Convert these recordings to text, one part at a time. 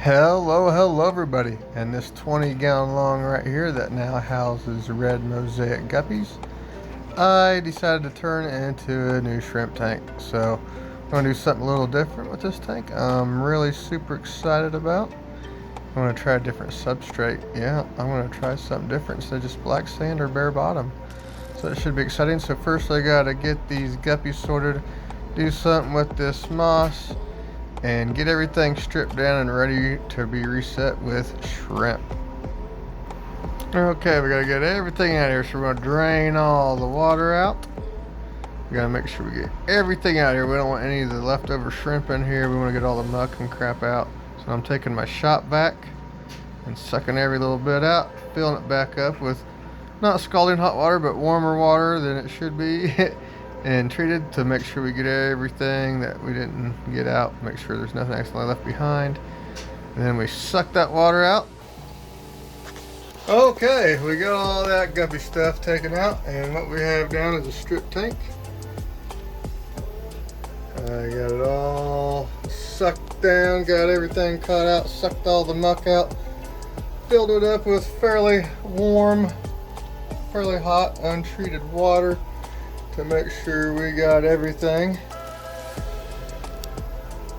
Hello everybody, and this 20-gallon long right here that now houses red mosaic guppies, I decided to turn it into a new shrimp tank. So I'm going to do something a little different with this tank. I'm really super excited about. I'm going to try a different substrate. Yeah, I'm going to try something different instead of just black sand or bare bottom. So it should be exciting. So first I got to get these guppies sorted, do something with this moss, and get everything stripped down and ready to be reset with shrimp. Okay, we gotta get everything out of here, so we're gonna drain all the water out. We gotta make sure we get everything out of here. We don't want any of the leftover shrimp in here. We want to get all the muck and crap out. So I'm taking my shop vac and sucking every little bit out, filling it back up with not scalding hot water, but warmer water than it should be. And treated to make sure we get everything that we didn't get out, make sure there's nothing accidentally left behind. And then we suck that water out. Okay, we got all that guppy stuff taken out, and what we have down is a strip tank. I got it all sucked down, got everything cut out, sucked all the muck out, filled it up with fairly warm, fairly hot, untreated water to make sure we got everything.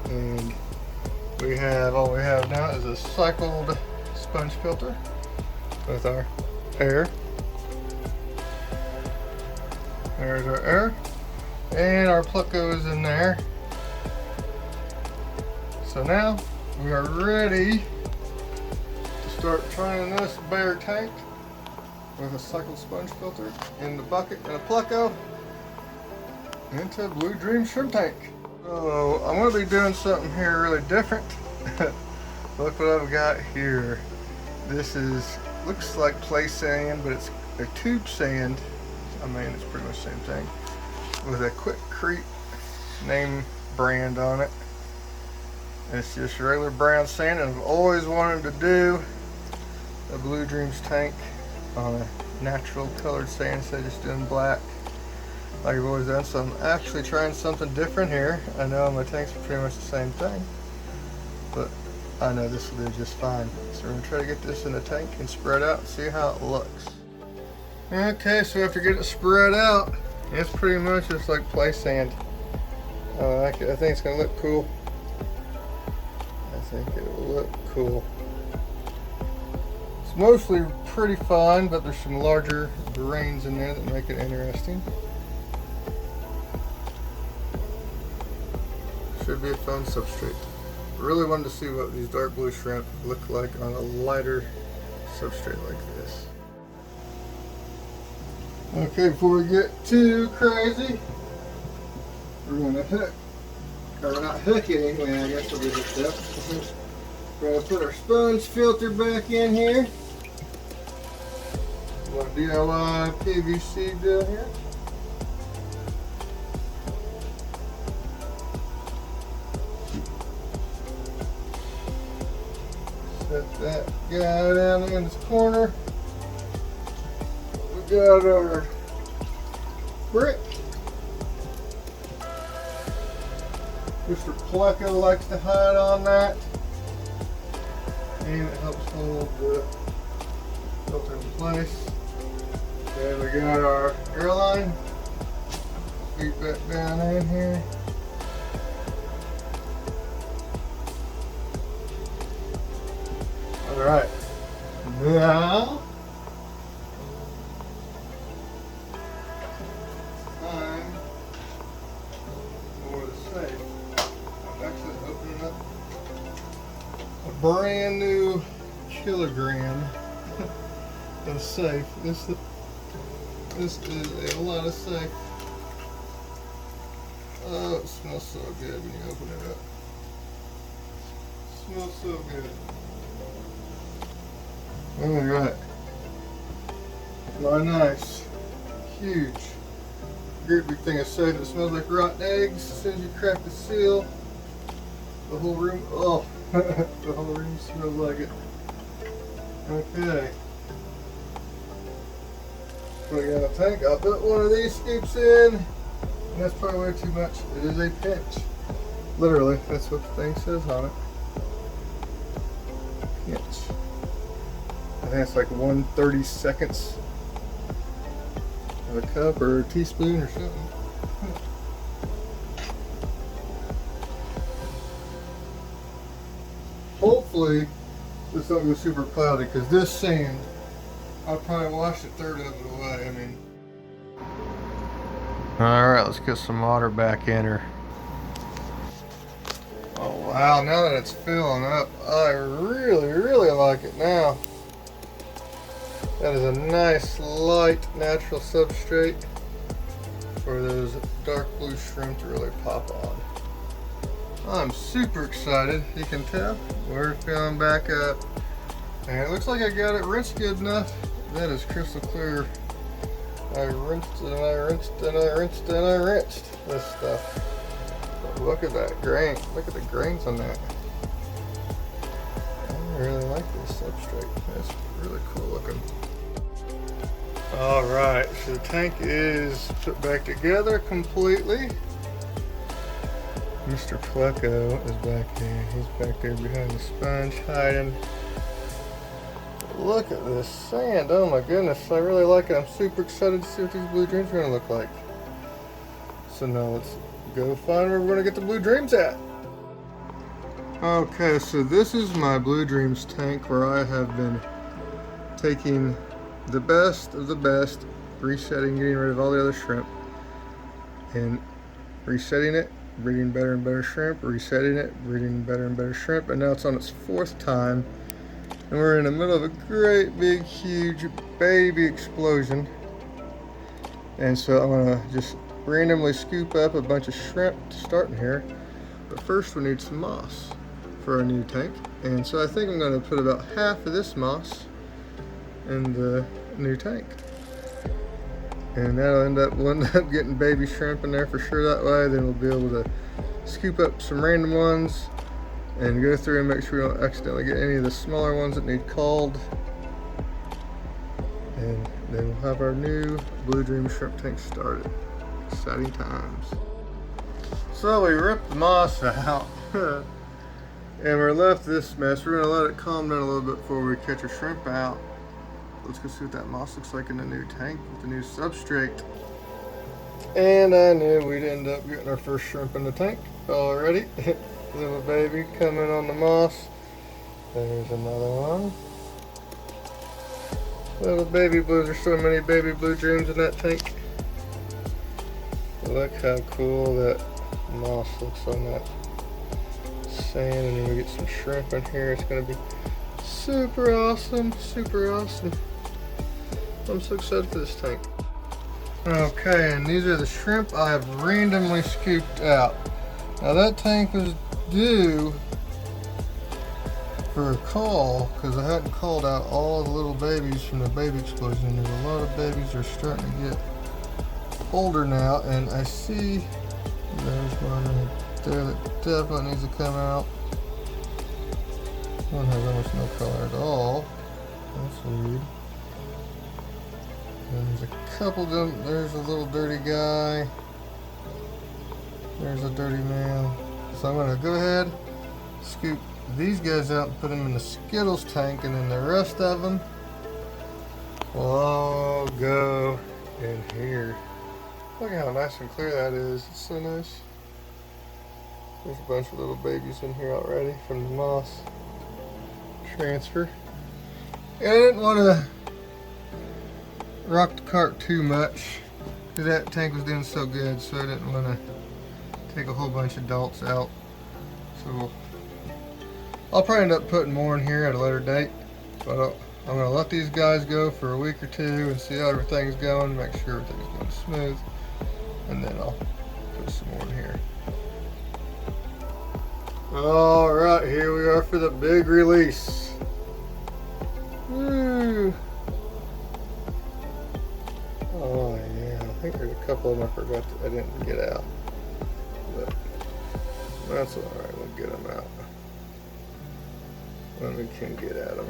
And we have, all we have now is a cycled sponge filter with our air. There's our air, and our Plucko is in there. So now we are ready to start trying this bare tank with a cycled sponge filter in the bucket and a Plucko into Blue Dream shrimp tank. So I'm going to be doing something here really different. Look what I've got here. This looks like play sand, but it's a tube sand. I mean, it's pretty much the same thing, with a Quikrete name brand on it. It's just regular brown sand, and I've always wanted to do a Blue Dreams tank on a natural colored sand instead of just doing black like I've always done. So I'm actually trying something different here. I know my tanks are pretty much the same thing, but I know this will do just fine. So we're going to try to get this in the tank and spread out and see how it looks. Okay, so after getting it spread out, it's pretty much just like play sand. I think it's going to look cool. I think it will look cool. It's mostly pretty fine, but there's some larger grains in there that make it interesting. Should be a fun substrate. Really wanted to see what these dark blue shrimp look like on a lighter substrate like this. Okay, before we get too crazy, we're going to hook, or not hook it anyway, I guess we'll do this step. We're going to put our sponge filter back in here. A little DIY PVC down here. Set that guy down in this corner. We got our brick. Mr. Plucko likes to hide on that, and it helps hold the filter in place. Then we got our airline. Feed that down in here. Alright, now time for the safe. I'm actually opening up a brand new kilogram of safe. This is a lot of safe. Oh, it smells so good when you open it up. It smells so good. Alright. My nice, huge, great big thing of safe. It smells like rotten eggs. As soon as you crack the seal, the whole room, oh, the whole room smells like it. Okay. Put it in a tank. I'll put one of these scoops in, and that's probably way too much. It is a pinch. Literally, that's what the thing says on it. think it's like 1/32 of a cup or a teaspoon or something. Hopefully this don't go super cloudy, because this sand, I'll probably wash a third of it away. I mean. Alright, let's get some water back in her. Oh wow, now that it's filling up, I really like it now. That is a nice, light, natural substrate for those dark blue shrimp to really pop on. I'm super excited. You can tell we're filling back up. And it looks like I got it rinsed good enough. That is crystal clear. I rinsed and I rinsed and I rinsed and I rinsed this stuff. But look at that grain. Look at the grains on that. I really like this substrate. That's really cool looking. Alright, so the tank is put back together completely. Mr. Pleco is back there. He's back there behind the sponge hiding. Look at this sand. Oh my goodness, I really like it. I'm super excited to see what these blue dreams are going to look like. So now let's go find where we're going to get the blue dreams at. Okay, so this is my blue dreams tank where I have been taking the best of the best, resetting, getting rid of all the other shrimp, and resetting it, breeding better and better shrimp, resetting it, breeding better and better shrimp, and now it's on its 4th time, and we're in the middle of a great big huge baby explosion. And so I'm gonna just randomly scoop up a bunch of shrimp to start in here, but first we need some moss for our new tank, and so I think I'm going to put about half of this moss in the new tank, and we'll end up getting baby shrimp in there for sure that way. Then we'll be able to scoop up some random ones and go through and make sure we don't accidentally get any of the smaller ones that need culled, and then we'll have our new Blue Dream shrimp tank started. Exciting times. So we ripped the moss out and we're left this mess. We're going to let it calm down a little bit before we catch our shrimp out. Let's go see what that moss looks like in the new tank with the new substrate. And I knew we'd end up getting our first shrimp in the tank already. Little baby coming on the moss. There's another one. Little baby blues. There's so many baby blue dreams in that tank. Look how cool that moss looks on that sand, and then we get some shrimp in here. It's going to be super awesome, super awesome. I'm so excited for this tank. Okay, and these are the shrimp I have randomly scooped out. Now that tank was due for a call because I hadn't called out all the little babies from the baby explosion. There's a lot of babies that are starting to get older now, and I see there's one right there that definitely needs to come out. One has almost no color at all. That's weird. And there's a couple of them. There's a little dirty guy. There's a dirty man. So I'm going to go ahead, scoop these guys out and put them in the Skittles tank, and then the rest of them will all go in here. Look how nice and clear that is. It's so nice. There's a bunch of little babies in here already from the moss transfer. And I didn't want to rock the cart too much because that tank was doing so good, so I didn't want to take a whole bunch of adults out. So I'll probably end up putting more in here at a later date, but I'm going to let these guys go for a week or two and see how everything's going, make sure everything's going smooth, and then I'll put some more in here. Alright, here we are for the big release. Woo! Oh yeah, I think there's a couple of them I forgot that I didn't get out. But that's alright, we'll get them out when we can get at them.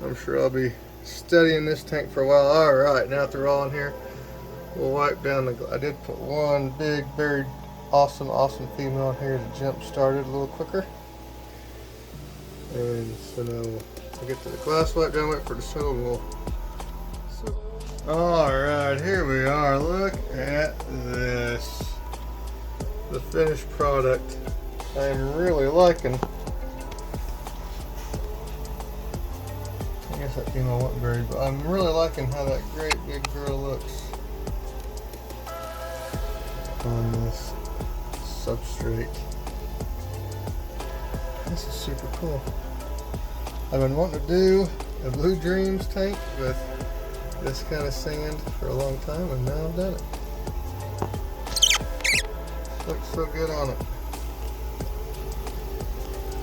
I'm sure I'll be studying this tank for a while. Alright, now that they're all in here, we'll wipe down the, I did put one big, very awesome female in here to jump started a little quicker. And so now we'll I'll get to the glass wipe down, wait for the shuttle roll. Alright, here we are. Look at this. The finished product. I am really liking. I guess that female wasn't buried, but I'm really liking how that great big girl looks on this substrate. This is super cool. I've been wanting to do a Blue Dreams tank with this kind of sand for a long time, and now I've done it. Looks so good on it.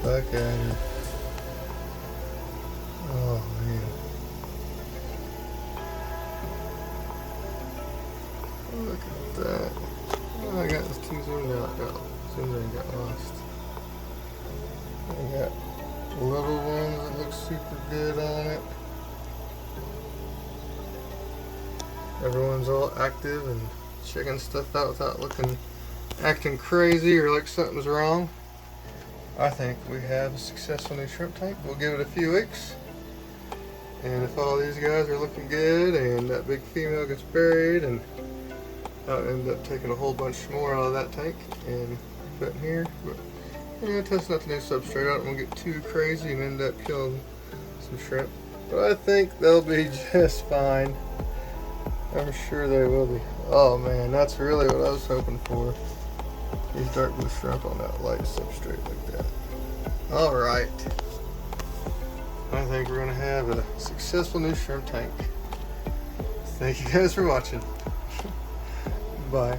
Back at her. Oh man. Look at that. Oh, I got this too zoomed out. Zoomed in, got lost. I got little ones that look super good on it. Everyone's all active and checking stuff out without acting crazy or like something's wrong. I think we have a successful new shrimp tank. We'll give it a few weeks, and if all these guys are looking good and that big female gets buried, and I'll end up taking a whole bunch more out of that tank and putting here. But yeah, testing out the new substrate. I don't want to get too crazy and end up killing some shrimp, but I think they'll be just fine. I'm sure they will be. Oh man, that's really what I was hoping for. These dark blue shrimp on that light substrate like that. Alright. I think we're going to have a successful new shrimp tank. Thank you guys for watching. Bye.